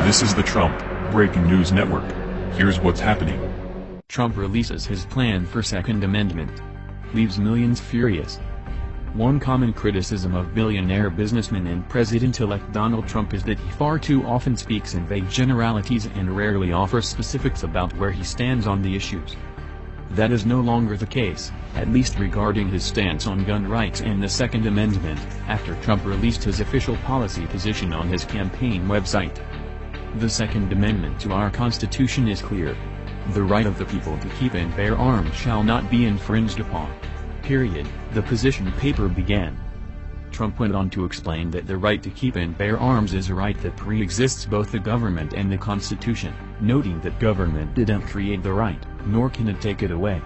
This is the Trump Breaking News Network. Here's what's happening. Trump releases his plan for Second Amendment. Leaves millions furious. One common criticism of billionaire businessman and President-elect Donald Trump is that he far too often speaks in vague generalities and rarely offers specifics about where he stands on the issues. That is no longer the case, at least regarding his stance on gun rights and the Second Amendment, after Trump released his official policy position on his campaign website. The Second Amendment to our Constitution is clear. The right of the people to keep and bear arms shall not be infringed upon. Period, the position paper began. Trump went on to explain that the right to keep and bear arms is a right that pre-exists both the government and the Constitution, noting that government didn't create the right, nor can it take it away.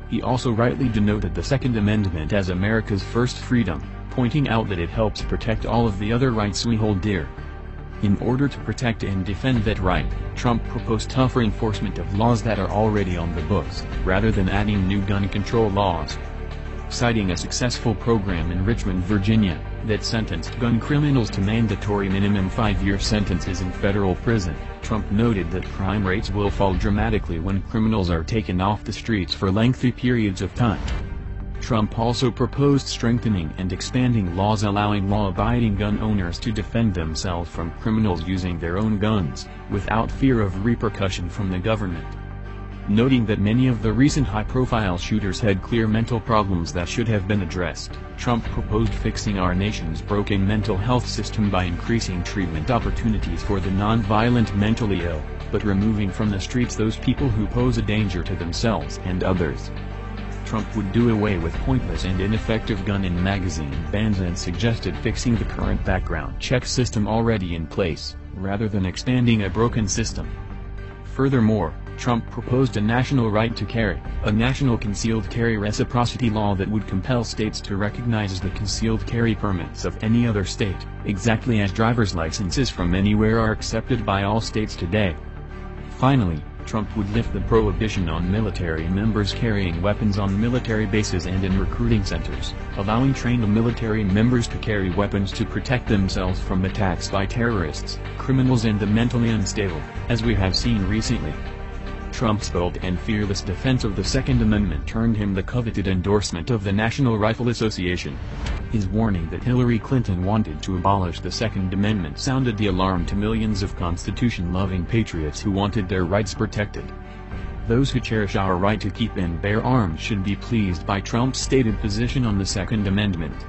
He also rightly denoted the Second Amendment as America's first freedom, pointing out that it helps protect all of the other rights we hold dear. In order to protect and defend that right, Trump proposed tougher enforcement of laws that are already on the books, rather than adding new gun control laws. Citing a successful program in Richmond, Virginia, that sentenced gun criminals to mandatory minimum 5-year sentences in federal prison, Trump noted that crime rates will fall dramatically when criminals are taken off the streets for lengthy periods of time. Trump also proposed strengthening and expanding laws allowing law-abiding gun owners to defend themselves from criminals using their own guns, without fear of repercussion from the government. Noting that many of the recent high-profile shooters had clear mental problems that should have been addressed, Trump proposed fixing our nation's broken mental health system by increasing treatment opportunities for the non-violent mentally ill, but removing from the streets those people who pose a danger to themselves and others. Trump would do away with pointless and ineffective gun and magazine bans and suggested fixing the current background check system already in place, rather than expanding a broken system. Furthermore, Trump proposed a national right to carry, a national concealed carry reciprocity law that would compel states to recognize the concealed carry permits of any other state, exactly as driver's licenses from anywhere are accepted by all states today. Finally, Trump would lift the prohibition on military members carrying weapons on military bases and in recruiting centers, allowing trained military members to carry weapons to protect themselves from attacks by terrorists, criminals and the mentally unstable, as we have seen recently. Trump's bold and fearless defense of the Second Amendment turned him the coveted endorsement of the National Rifle Association. His warning that Hillary Clinton wanted to abolish the Second Amendment sounded the alarm to millions of Constitution-loving patriots who wanted their rights protected. Those who cherish our right to keep and bear arms should be pleased by Trump's stated position on the Second Amendment.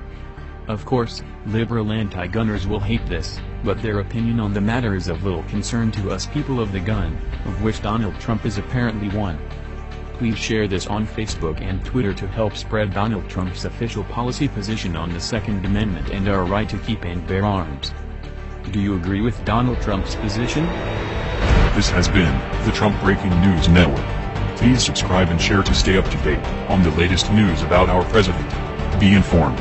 Of course, liberal anti-gunners will hate this, but their opinion on the matter is of little concern to us people of the gun, of which Donald Trump is apparently one. Please share this on Facebook and Twitter to help spread Donald Trump's official policy position on the Second Amendment and our right to keep and bear arms. Do you agree with Donald Trump's position? This has been the Trump Breaking News Network. Please subscribe and share to stay up to date on the latest news about our president. Be informed.